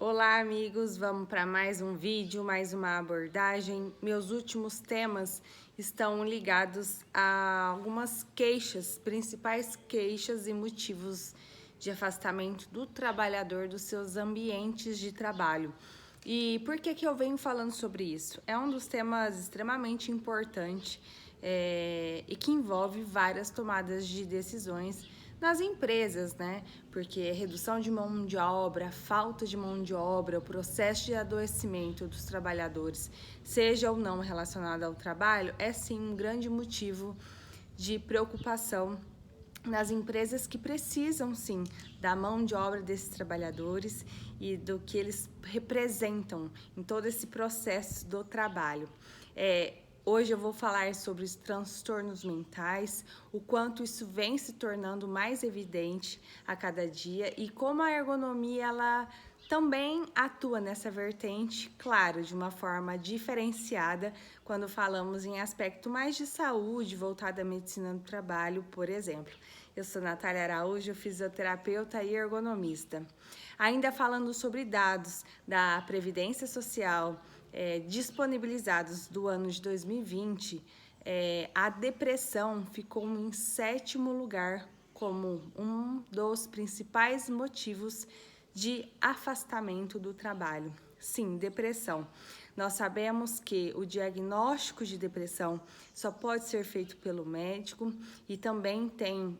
Olá, amigos! Vamos para mais um vídeo, mais uma abordagem. Meus últimos temas estão ligados a algumas queixas, principais queixas e motivos de afastamento do trabalhador dos seus ambientes de trabalho. E por que eu venho falando sobre isso? É um dos temas extremamente importantes e que envolve várias tomadas de decisões nas empresas, né? Porque redução de mão de obra, falta de mão de obra, o processo de adoecimento dos trabalhadores, seja ou não relacionado ao trabalho, é sim um grande motivo de preocupação nas empresas que precisam sim da mão de obra desses trabalhadores e do que eles representam em todo esse processo do trabalho. Hoje eu vou falar sobre os transtornos mentais, o quanto isso vem se tornando mais evidente a cada dia e como a ergonomia ela também atua nessa vertente, claro, de uma forma diferenciada quando falamos em aspecto mais de saúde, voltado à medicina do trabalho, por exemplo. Eu sou Natália Araújo, fisioterapeuta e ergonomista. Ainda falando sobre dados da Previdência Social, disponibilizados do ano de 2020, a depressão ficou em 7º lugar como um dos principais motivos de afastamento do trabalho. Sim, depressão. Nós sabemos que o diagnóstico de depressão só pode ser feito pelo médico e também tem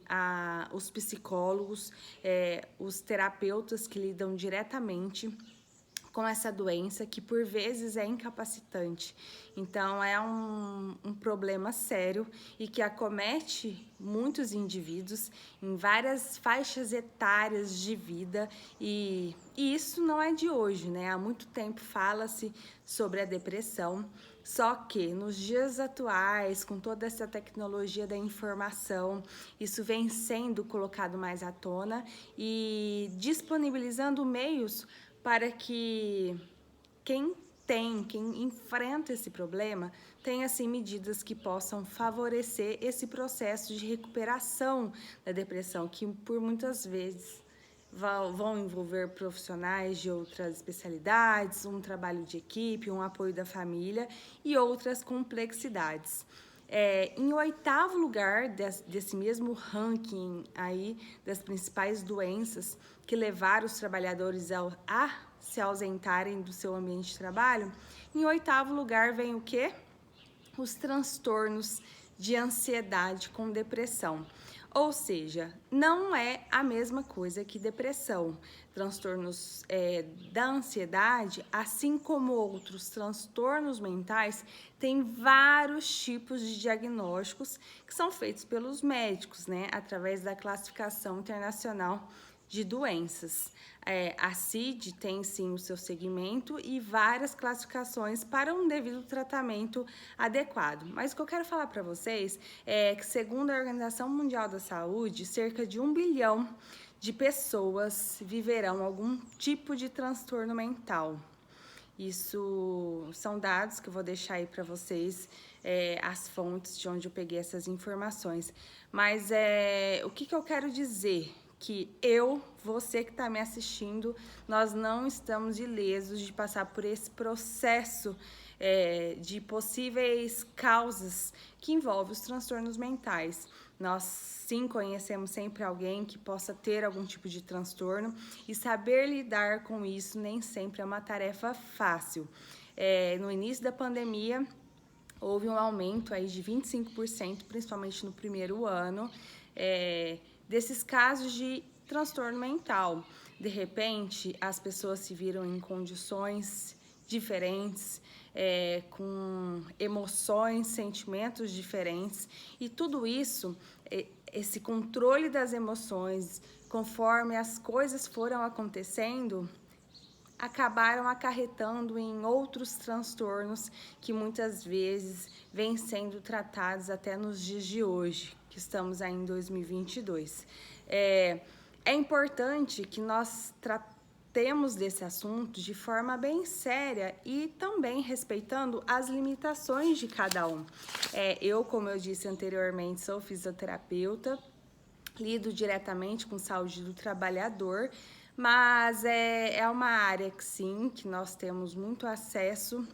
os psicólogos, os terapeutas que lidam diretamente com essa doença que por vezes é incapacitante. Então é um problema sério e que acomete muitos indivíduos em várias faixas etárias de vida e isso não é de hoje, né? Há muito tempo fala-se sobre a depressão, só que nos dias atuais, com toda essa tecnologia da informação, isso vem sendo colocado mais à tona e disponibilizando meios para que quem enfrenta esse problema, tenha assim medidas que possam favorecer esse processo de recuperação da depressão, que por muitas vezes vão envolver profissionais de outras especialidades, um trabalho de equipe, um apoio da família e outras complexidades. Em 8º lugar desse mesmo ranking aí das principais doenças que levaram os trabalhadores a se ausentarem do seu ambiente de trabalho, em 8º lugar vem o quê? Os transtornos de ansiedade com depressão. Ou seja, não é a mesma coisa que depressão. Transtornos da ansiedade, assim como outros transtornos mentais, tem vários tipos de diagnósticos que são feitos pelos médicos, né, através da classificação internacional de doenças. A CID tem sim o seu segmento e várias classificações para um devido tratamento adequado. Mas o que eu quero falar para vocês é que, segundo a Organização Mundial da Saúde, cerca de 1 bilhão de pessoas viverão algum tipo de transtorno mental. Isso são dados que eu vou deixar aí para vocês, as fontes de onde eu peguei essas informações. Mas o que eu quero dizer? Que você que está me assistindo, nós não estamos ilesos de passar por esse processo de possíveis causas que envolvem os transtornos mentais. Nós sim conhecemos sempre alguém que possa ter algum tipo de transtorno e saber lidar com isso nem sempre é uma tarefa fácil. No início da pandemia, houve um aumento aí de 25%, principalmente no primeiro ano, desses casos de transtorno mental. De repente, as pessoas se viram em condições diferentes, com emoções, sentimentos diferentes, e tudo isso, esse controle das emoções, conforme as coisas foram acontecendo, acabaram acarretando em outros transtornos que muitas vezes vêm sendo tratados até nos dias de hoje, que estamos aí em 2022. É importante que nós tratemos desse assunto de forma bem séria e também respeitando as limitações de cada um. Como eu disse anteriormente, sou fisioterapeuta, lido diretamente com saúde do trabalhador, mas é uma área que sim, que nós temos muito acesso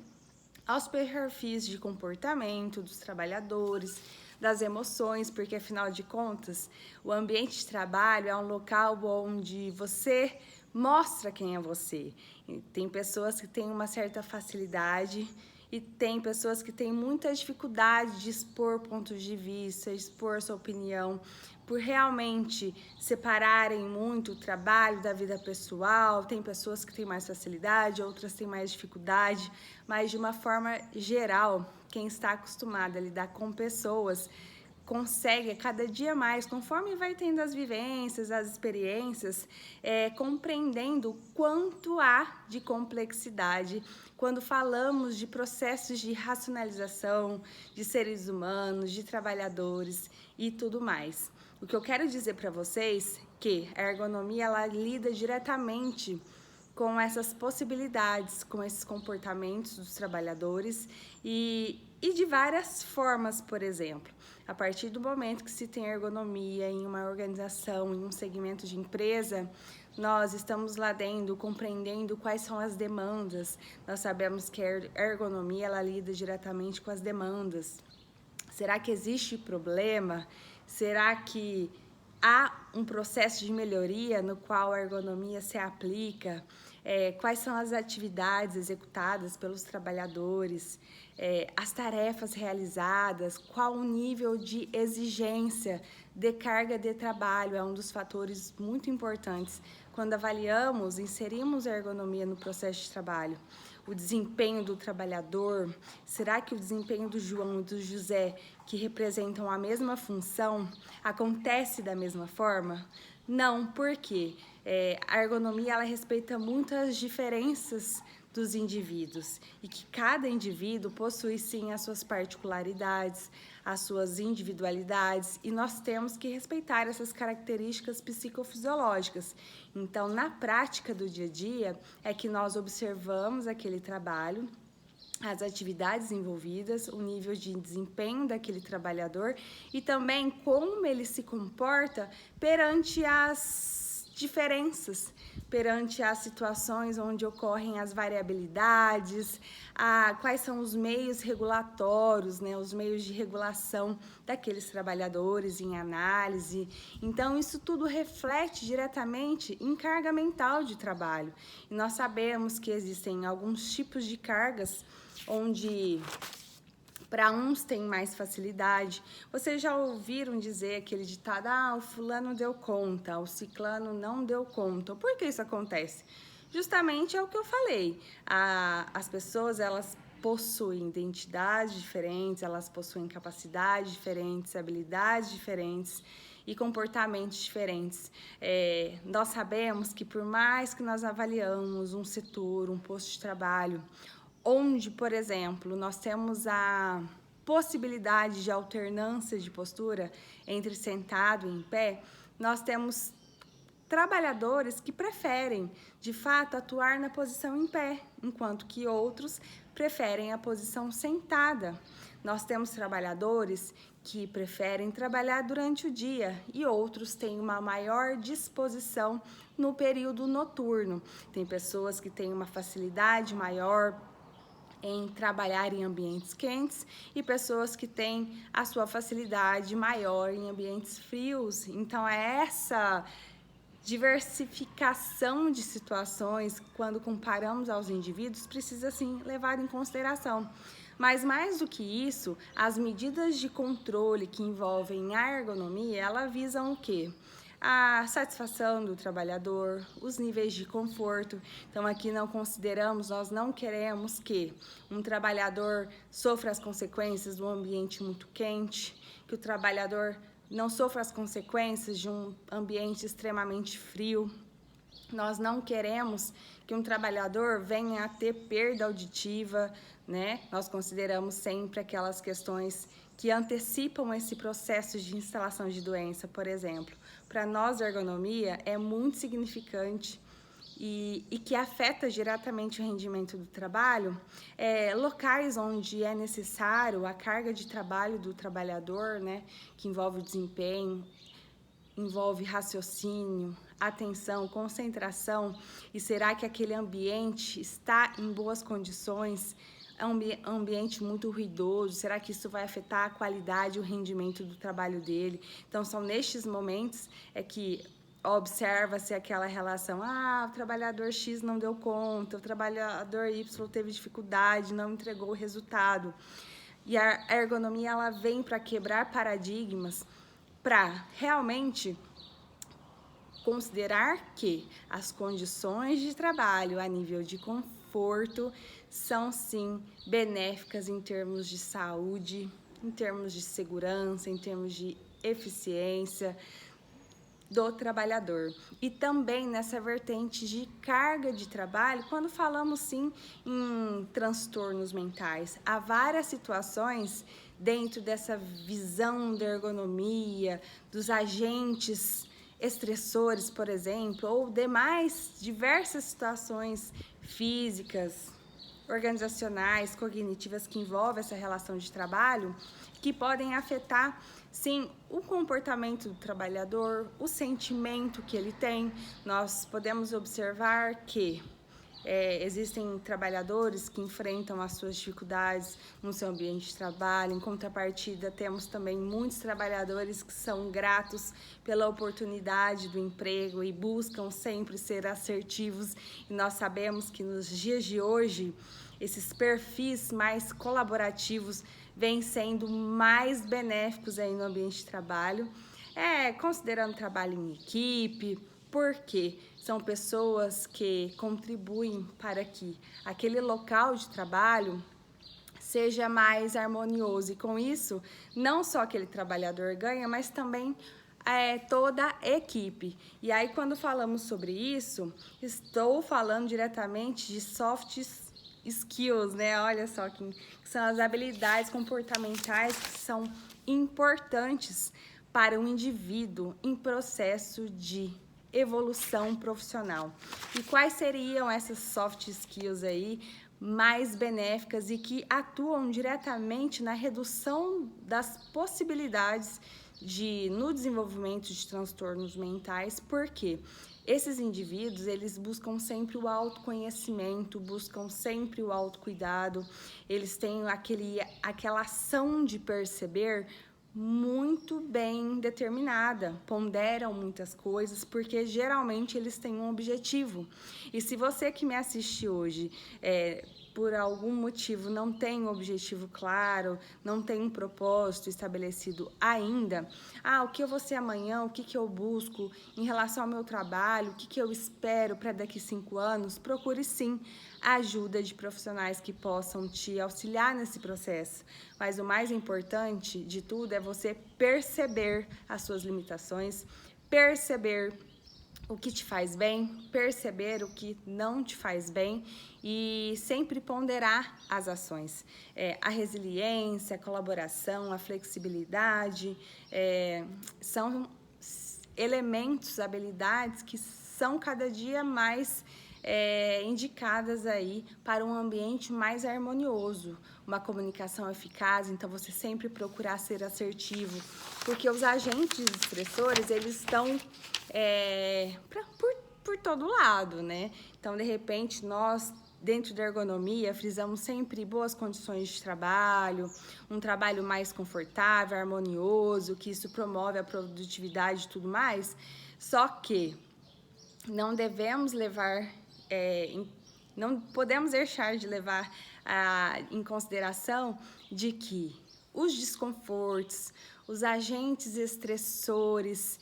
aos perfis de comportamento dos trabalhadores, das emoções, porque afinal de contas, o ambiente de trabalho é um local onde você mostra quem é você. E tem pessoas que têm uma certa facilidade e tem pessoas que têm muita dificuldade de expor pontos de vista, expor sua opinião, por realmente separarem muito o trabalho da vida pessoal. Tem pessoas que têm mais facilidade, outras têm mais dificuldade, mas de uma forma geral, quem está acostumado a lidar com pessoas consegue cada dia mais, conforme vai tendo as vivências, as experiências, compreendendo o quanto há de complexidade quando falamos de processos de racionalização de seres humanos, de trabalhadores e tudo mais. O que eu quero dizer para vocês é que a ergonomia ela lida diretamente com essas possibilidades, com esses comportamentos dos trabalhadores e de várias formas, por exemplo. A partir do momento que se tem ergonomia em uma organização, em um segmento de empresa, nós estamos lá dentro, compreendendo quais são as demandas. Nós sabemos que a ergonomia ela lida diretamente com as demandas. Será que existe problema? Será que há um processo de melhoria no qual a ergonomia se aplica? Quais são as atividades executadas pelos trabalhadores? As tarefas realizadas? Qual o nível de exigência de carga de trabalho? É um dos fatores muito importantes quando avaliamos, inserimos a ergonomia no processo de trabalho. O desempenho do trabalhador, será que o desempenho do João e do José, que representam a mesma função, acontece da mesma forma? Não, porque a ergonomia ela respeita muitas diferenças dos indivíduos e que cada indivíduo possui sim as suas particularidades, as suas individualidades e nós temos que respeitar essas características psicofisiológicas. Então, na prática do dia a dia, é que nós observamos aquele trabalho, as atividades envolvidas, o nível de desempenho daquele trabalhador e também como ele se comporta perante as diferenças, perante as situações onde ocorrem as variabilidades, quais são os meios regulatórios, né, os meios de regulação daqueles trabalhadores em análise. Então, isso tudo reflete diretamente em carga mental de trabalho. E nós sabemos que existem alguns tipos de cargas onde para uns tem mais facilidade. Vocês já ouviram dizer aquele ditado, o fulano deu conta, o ciclano não deu conta. Por que isso acontece? Justamente é o que eu falei. As pessoas, elas possuem identidades diferentes, elas possuem capacidades diferentes, habilidades diferentes e comportamentos diferentes. Nós sabemos que por mais que nós avaliamos um setor, um posto de trabalho, onde, por exemplo, nós temos a possibilidade de alternância de postura entre sentado e em pé, nós temos trabalhadores que preferem, de fato, atuar na posição em pé, enquanto que outros preferem a posição sentada. Nós temos trabalhadores que preferem trabalhar durante o dia e outros têm uma maior disposição no período noturno. Tem pessoas que têm uma facilidade maior em trabalhar em ambientes quentes e pessoas que têm a sua facilidade maior em ambientes frios. Então, é essa diversificação de situações, quando comparamos aos indivíduos, precisa sim levar em consideração. Mas mais do que isso, as medidas de controle que envolvem a ergonomia, elas visam o quê? A satisfação do trabalhador, os níveis de conforto. Então, aqui não consideramos, nós não queremos que um trabalhador sofra as consequências de um ambiente muito quente, que o trabalhador não sofra as consequências de um ambiente extremamente frio. Nós não queremos que um trabalhador venha a ter perda auditiva, né? Nós consideramos sempre aquelas questões que antecipam esse processo de instalação de doença, por exemplo. Para nós, a ergonomia é muito significante e que afeta diretamente o rendimento do trabalho, locais onde é necessário a carga de trabalho do trabalhador, né, que envolve o desempenho, envolve raciocínio, atenção, concentração? E será que aquele ambiente está em boas condições? É um ambiente muito ruidoso? Será que isso vai afetar a qualidade e o rendimento do trabalho dele? Então, são nestes momentos que observa-se aquela relação, o trabalhador X não deu conta, o trabalhador Y teve dificuldade, não entregou o resultado. E a ergonomia, ela vem para quebrar paradigmas, para realmente considerar que as condições de trabalho a nível de conforto são sim benéficas em termos de saúde, em termos de segurança, em termos de eficiência do trabalhador. E também nessa vertente de carga de trabalho, quando falamos sim em transtornos mentais, há várias situações dentro dessa visão da ergonomia, dos agentes estressores, por exemplo, ou demais diversas situações físicas, organizacionais, cognitivas que envolvem essa relação de trabalho, que podem afetar, sim, o comportamento do trabalhador, o sentimento que ele tem. Nós podemos observar que existem trabalhadores que enfrentam as suas dificuldades no seu ambiente de trabalho. Em contrapartida, temos também muitos trabalhadores que são gratos pela oportunidade do emprego e buscam sempre ser assertivos. E nós sabemos que nos dias de hoje, esses perfis mais colaborativos vêm sendo mais benéficos aí no ambiente de trabalho, considerando trabalho em equipe, porque são pessoas que contribuem para que aquele local de trabalho seja mais harmonioso. E com isso, não só aquele trabalhador ganha, mas também toda a equipe. E aí, quando falamos sobre isso, estou falando diretamente de soft skills, né? Olha só, que são as habilidades comportamentais que são importantes para um indivíduo em processo de evolução profissional. E quais seriam essas soft skills aí mais benéficas e que atuam diretamente na redução das possibilidades no desenvolvimento de transtornos mentais? Porque esses indivíduos, eles buscam sempre o autoconhecimento, buscam sempre o autocuidado, eles têm aquela ação de perceber muito bem determinada, ponderam muitas coisas, porque geralmente eles têm um objetivo. E se você que me assiste hoje, por algum motivo não tem um objetivo claro, não tem um propósito estabelecido ainda, o que eu vou ser amanhã, o que eu busco em relação ao meu trabalho, o que eu espero para daqui 5 anos, procure sim a ajuda de profissionais que possam te auxiliar nesse processo. Mas o mais importante de tudo é você perceber as suas limitações, perceber o que te faz bem, perceber o que não te faz bem e sempre ponderar as ações. A resiliência, a colaboração, a flexibilidade são elementos, habilidades que são cada dia mais indicadas aí para um ambiente mais harmonioso, uma comunicação eficaz. Então você sempre procurar ser assertivo, porque os agentes estressores, eles estão por todo lado, né? Então, de repente, nós dentro da ergonomia frisamos sempre boas condições de trabalho, um trabalho mais confortável, harmonioso, que isso promove a produtividade e tudo mais. Só que não devemos não podemos deixar de levar em consideração de que os desconfortos, os agentes estressores,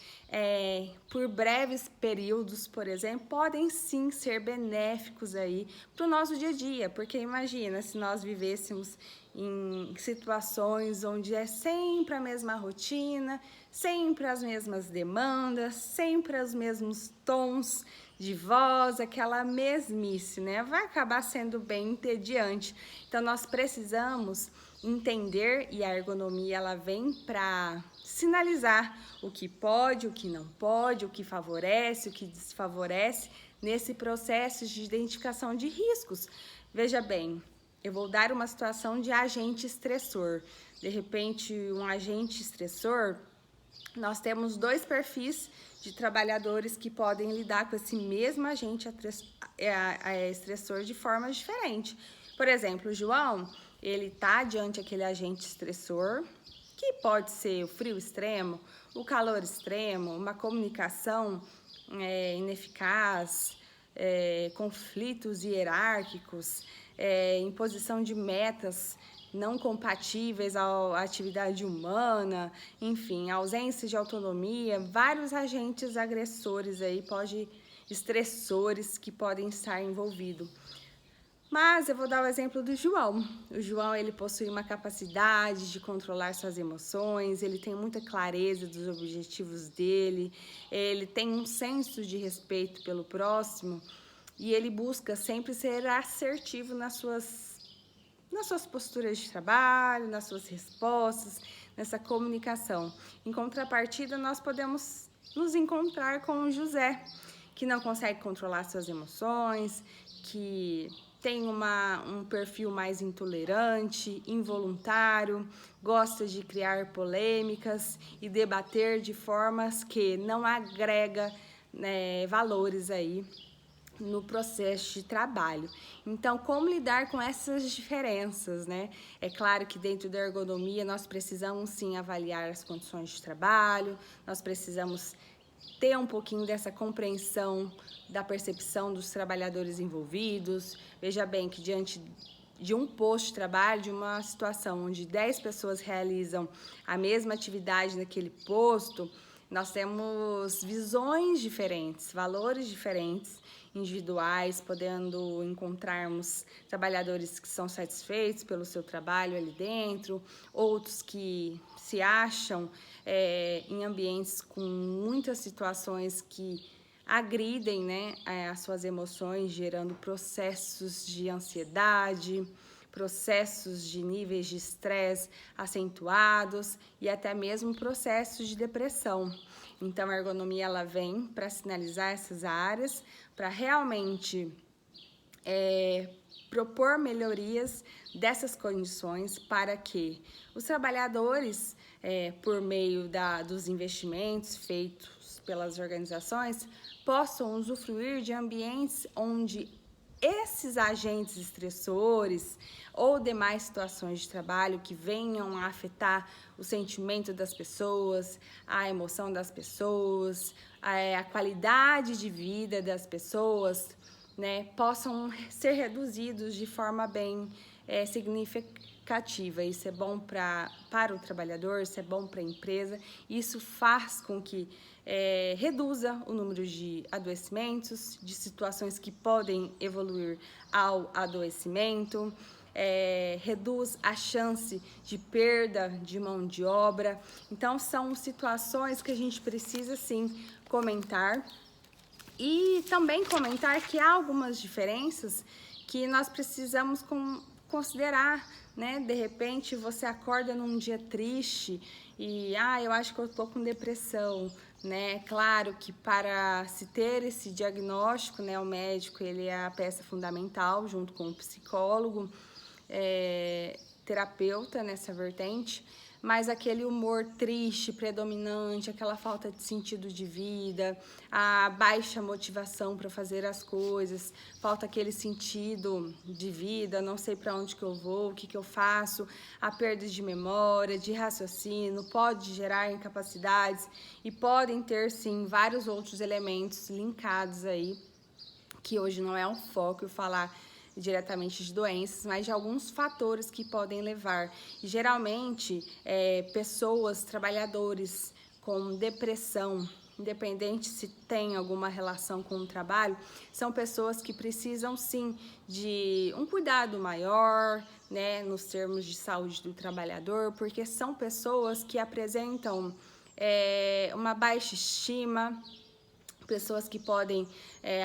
por breves períodos, por exemplo, podem sim ser benéficos aí para o nosso dia a dia, porque imagina se nós vivêssemos em situações onde é sempre a mesma rotina, sempre as mesmas demandas, sempre os mesmos tons de voz, aquela mesmice, né? Vai acabar sendo bem entediante. Então, nós precisamos entender, e a ergonomia ela vem para sinalizar o que pode, o que não pode, o que favorece, o que desfavorece nesse processo de identificação de riscos. Veja bem, eu vou dar uma situação de agente estressor. De repente, um agente estressor nós temos dois perfis de trabalhadores que podem lidar com esse mesmo agente estressor de formas diferentes. Por exemplo, o João, ele tá diante aquele agente estressor, que pode ser o frio extremo, o calor extremo, uma comunicação ineficaz, conflitos hierárquicos, imposição de metas não compatíveis à atividade humana, enfim, ausência de autonomia, vários agentes agressores aí, estressores que podem estar envolvidos. Mas eu vou dar o exemplo do João. O João, ele possui uma capacidade de controlar suas emoções, ele tem muita clareza dos objetivos dele, ele tem um senso de respeito pelo próximo e ele busca sempre ser assertivo nas suas posturas de trabalho, nas suas respostas, nessa comunicação. Em contrapartida, nós podemos nos encontrar com o José, que não consegue controlar suas emoções, que tem um perfil mais intolerante, involuntário, gosta de criar polêmicas e debater de formas que não agrega valores aí no processo de trabalho. Então, como lidar com essas diferenças, né? É claro que dentro da ergonomia nós precisamos sim avaliar as condições de trabalho, nós precisamos ter um pouquinho dessa compreensão da percepção dos trabalhadores envolvidos. Veja bem que diante de um posto de trabalho, de uma situação onde 10 pessoas realizam a mesma atividade naquele posto, nós temos visões diferentes, valores diferentes, individuais, podendo encontrarmos trabalhadores que são satisfeitos pelo seu trabalho ali dentro, outros que se acham em ambientes com muitas situações que agridem, né, as suas emoções, gerando processos de ansiedade, processos de níveis de estresse acentuados e até mesmo processos de depressão. Então, a ergonomia ela vem para sinalizar essas áreas, para realmente propor melhorias dessas condições para que os trabalhadores, por meio dos investimentos feitos pelas organizações, possam usufruir de ambientes onde esses agentes estressores ou demais situações de trabalho que venham a afetar o sentimento das pessoas, a emoção das pessoas, a qualidade de vida das pessoas, né, possam ser reduzidos de forma bem significativa. Isso é bom para o trabalhador, isso é bom para a empresa, isso faz com que reduza o número de adoecimentos, de situações que podem evoluir ao adoecimento, reduz a chance de perda de mão de obra. Então, são situações que a gente precisa, sim, comentar. E também comentar que há algumas diferenças que nós precisamos considerar, né? De repente, você acorda num dia triste e, eu acho que eu tô com depressão, né? Claro que para se ter esse diagnóstico, né, o médico, ele é a peça fundamental, junto com o psicólogo, terapeuta nessa vertente, mas aquele humor triste, predominante, aquela falta de sentido de vida, a baixa motivação para fazer as coisas, falta aquele sentido de vida, não sei para onde que eu vou, o que que eu faço, a perda de memória, de raciocínio, pode gerar incapacidades e podem ter, sim, vários outros elementos linkados aí, que hoje não é um foco eu falar diretamente de doenças, mas de alguns fatores que podem levar. E, geralmente, pessoas, trabalhadores com depressão, independente se tem alguma relação com o trabalho, são pessoas que precisam, sim, de um cuidado maior, né, nos termos de saúde do trabalhador, porque são pessoas que apresentam uma baixa estima, pessoas que podem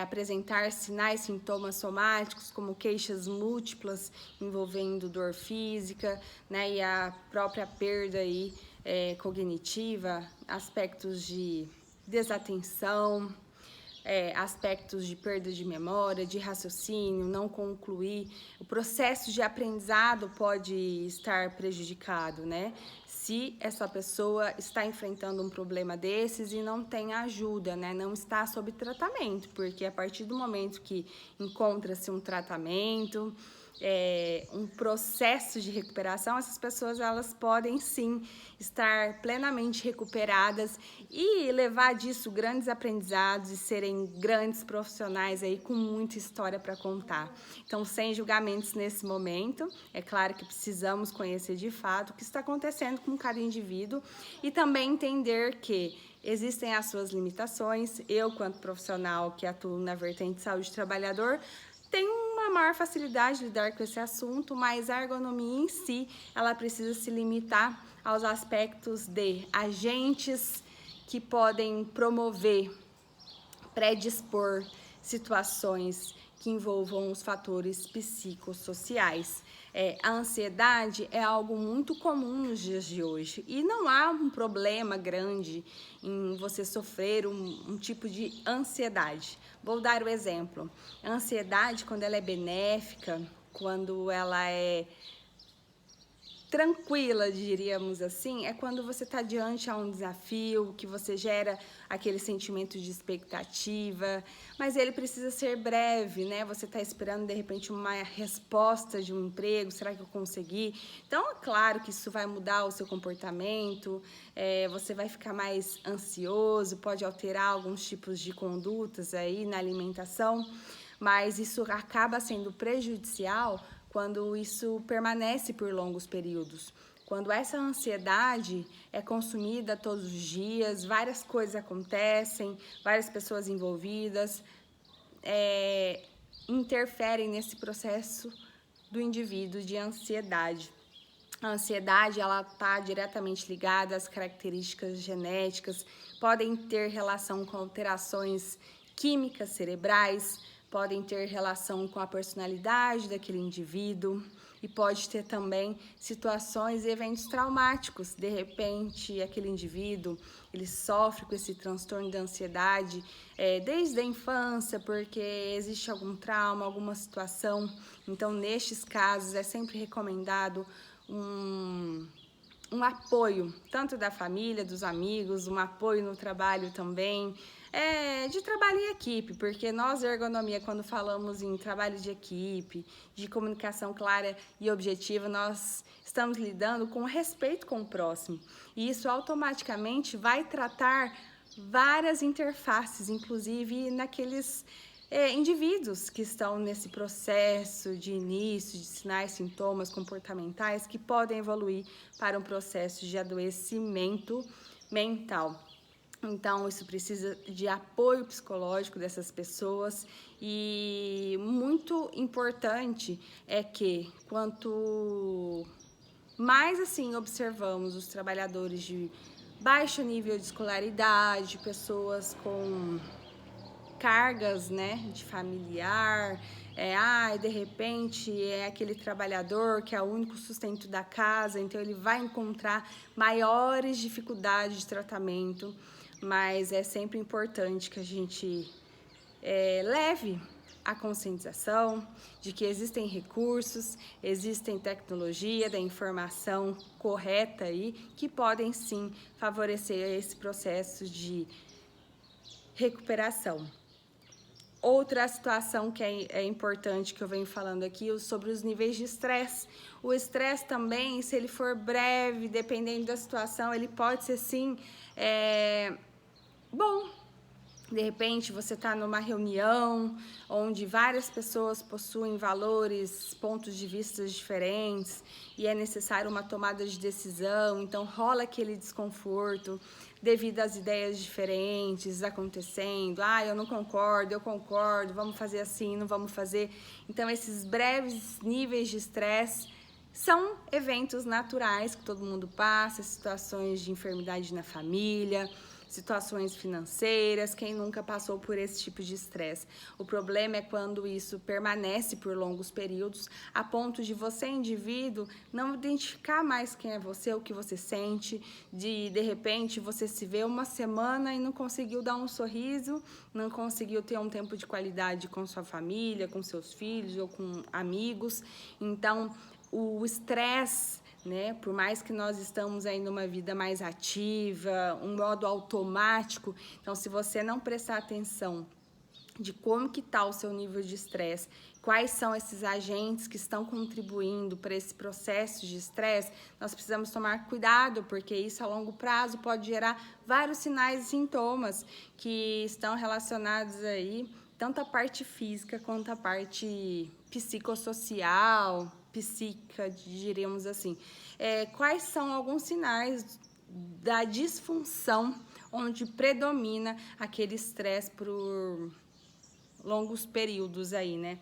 apresentar sinais, sintomas somáticos, como queixas múltiplas envolvendo dor física, né, e a própria perda aí, cognitiva, aspectos de desatenção, aspectos de perda de memória, de raciocínio, não concluir. O processo de aprendizado pode estar prejudicado, né? se essa pessoa está enfrentando um problema desses e não tem ajuda, né? Não está sob tratamento, porque a partir do momento que encontra-se um tratamento, um processo de recuperação, essas pessoas elas podem sim estar plenamente recuperadas e levar disso grandes aprendizados e serem grandes profissionais aí com muita história para contar. Então, sem julgamentos nesse momento, é claro que precisamos conhecer de fato o que está acontecendo com cada indivíduo e também entender que existem as suas limitações. Eu, quanto profissional que atuo na vertente de saúde do trabalhador, tem uma maior facilidade de lidar com esse assunto, mas a ergonomia em si, ela precisa se limitar aos aspectos de agentes que podem promover, predispor situações que envolvam os fatores psicossociais. A ansiedade é algo muito comum nos dias de hoje e não há um problema grande em você sofrer um tipo de ansiedade. Vou dar o exemplo. A ansiedade, quando ela é benéfica, quando ela é tranquila, diríamos assim, é quando você está diante a um desafio, que você gera aquele sentimento de expectativa, mas ele precisa ser breve, né? Você está esperando, de repente, uma resposta de um emprego, será que eu consegui? Então, é claro que isso vai mudar o seu comportamento, você vai ficar mais ansioso, pode alterar alguns tipos de condutas aí na alimentação, mas isso acaba sendo prejudicial quando isso permanece por longos períodos. Quando essa ansiedade é consumida todos os dias, várias coisas acontecem, várias pessoas envolvidas interferem nesse processo do indivíduo de ansiedade. A ansiedade, ela está diretamente ligada às características genéticas, podem ter relação com alterações químicas cerebrais, podem ter relação com a personalidade daquele indivíduo e pode ter também situações e eventos traumáticos. De repente, aquele indivíduo, ele sofre com esse transtorno de ansiedade desde a infância, porque existe algum trauma, alguma situação. Então, nestes casos, é sempre recomendado um apoio, tanto da família, dos amigos, um apoio no trabalho também, de trabalho em equipe, porque nós, ergonomia, quando falamos em trabalho de equipe, de comunicação clara e objetiva, nós estamos lidando com respeito com o próximo, e isso automaticamente vai tratar várias interfaces, inclusive naqueles indivíduos que estão nesse processo de início de sinais, sintomas comportamentais que podem evoluir para um processo de adoecimento mental. Então, isso precisa de apoio psicológico dessas pessoas e muito importante é que quanto mais assim observamos os trabalhadores de baixo nível de escolaridade, pessoas com cargas, né, de familiar, de repente é aquele trabalhador que é o único sustento da casa, então ele vai encontrar maiores dificuldades de tratamento, mas é sempre importante que a gente leve a conscientização de que existem recursos, existem tecnologia da informação correta aí, que podem sim favorecer esse processo de recuperação. Outra situação que é importante que eu venho falando aqui sobre os níveis de estresse. O estresse também, se ele for breve, dependendo da situação, ele pode ser sim bom. De repente, você está numa reunião onde várias pessoas possuem valores, pontos de vista diferentes e é necessário uma tomada de decisão, então rola aquele desconforto devido às ideias diferentes acontecendo. Eu não concordo, eu concordo, vamos fazer assim, não vamos fazer. Então, esses breves níveis de estresse são eventos naturais que todo mundo passa, situações de enfermidade na família, situações financeiras, quem nunca passou por esse tipo de estresse. O problema é quando isso permanece por longos períodos, a ponto de você, indivíduo, não identificar mais quem é você, o que você sente, de repente você se vê uma semana e não conseguiu dar um sorriso, não conseguiu ter um tempo de qualidade com sua família, com seus filhos ou com amigos. Então, o estresse né? Por mais que nós estamos aí numa vida mais ativa, um modo automático, então se você não prestar atenção de como que está o seu nível de estresse, quais são esses agentes que estão contribuindo para esse processo de estresse, nós precisamos tomar cuidado, porque isso a longo prazo pode gerar vários sinais e sintomas que estão relacionados aí, tanto a parte física quanto a parte psicossocial, psíquica, diríamos assim. Quais são alguns sinais da disfunção onde predomina aquele estresse por longos períodos aí, né?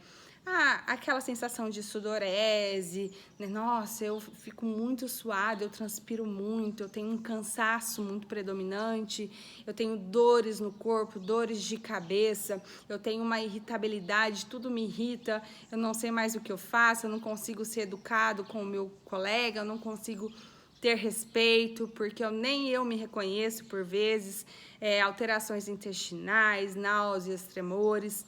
Aquela sensação de sudorese, né? Nossa, eu fico muito suada, eu transpiro muito, eu tenho um cansaço muito predominante, eu tenho dores no corpo, dores de cabeça, eu tenho uma irritabilidade, tudo me irrita, eu não sei mais o que eu faço, eu não consigo ser educado com o meu colega, eu não consigo ter respeito, porque nem eu me reconheço por vezes, alterações intestinais, náuseas, tremores.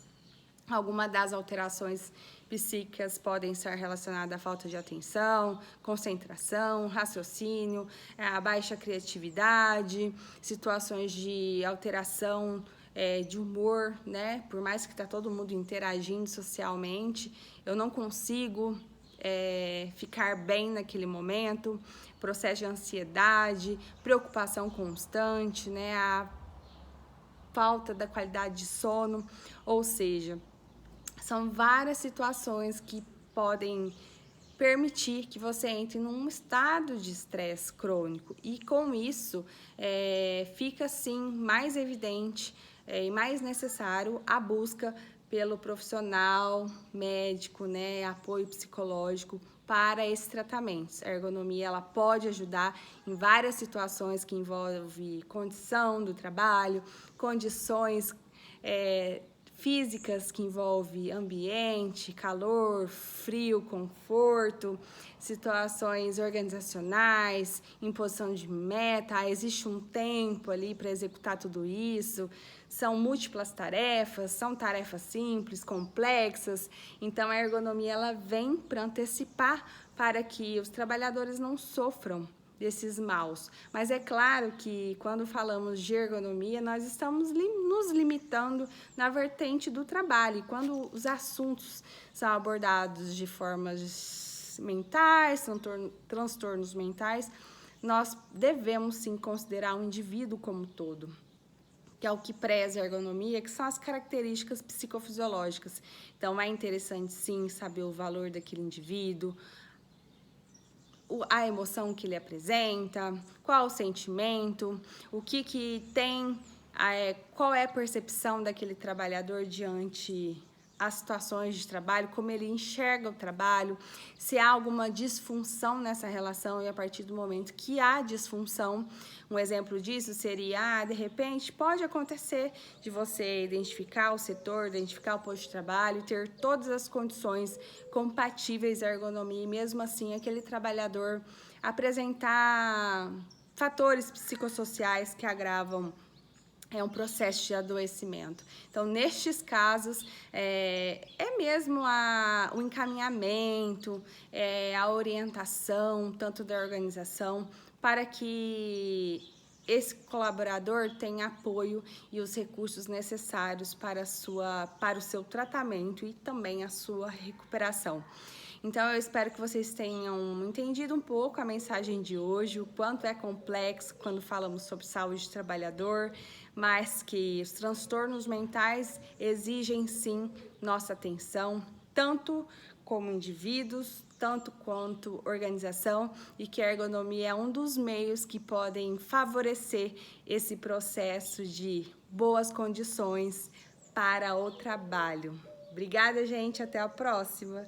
Alguma das alterações psíquicas podem estar relacionadas à falta de atenção, concentração, raciocínio, a baixa criatividade, situações de alteração de humor, né? Por mais que tá todo mundo interagindo socialmente, eu não consigo ficar bem naquele momento, processo de ansiedade, preocupação constante, né? A falta da qualidade de sono, ou seja, são várias situações que podem permitir que você entre num estado de estresse crônico e com isso fica assim mais evidente e mais necessário a busca pelo profissional médico, né, apoio psicológico para esses tratamentos. A ergonomia ela pode ajudar em várias situações que envolvem condição do trabalho, condições físicas que envolvem ambiente, calor, frio, conforto, situações organizacionais, imposição de meta, existe um tempo ali para executar tudo isso, são múltiplas tarefas, são tarefas simples, complexas, então a ergonomia ela vem para antecipar para que os trabalhadores não sofram desses maus. Mas é claro que quando falamos de ergonomia, nós estamos nos limitando na vertente do trabalho. E quando os assuntos são abordados de formas mentais, transtornos mentais, nós devemos sim considerar o indivíduo como todo, que é o que preza a ergonomia, que são as características psicofisiológicas. Então, é interessante sim saber o valor daquele indivíduo, a emoção que ele apresenta, qual o sentimento, o que tem, qual é a percepção daquele trabalhador diante as situações de trabalho, como ele enxerga o trabalho, se há alguma disfunção nessa relação e a partir do momento que há disfunção, um exemplo disso seria, de repente, pode acontecer de você identificar o setor, identificar o posto de trabalho, ter todas as condições compatíveis à ergonomia e mesmo assim aquele trabalhador apresentar fatores psicossociais que agravam um processo de adoecimento. Então, nestes casos, mesmo o encaminhamento, a orientação, tanto da organização, para que esse colaborador tenha apoio e os recursos necessários para o seu tratamento e também a sua recuperação. Então, eu espero que vocês tenham entendido um pouco a mensagem de hoje, o quanto é complexo quando falamos sobre saúde do trabalhador, mas que os transtornos mentais exigem, sim, nossa atenção, tanto como indivíduos, tanto quanto organização, e que a ergonomia é um dos meios que podem favorecer esse processo de boas condições para o trabalho. Obrigada, gente. Até a próxima.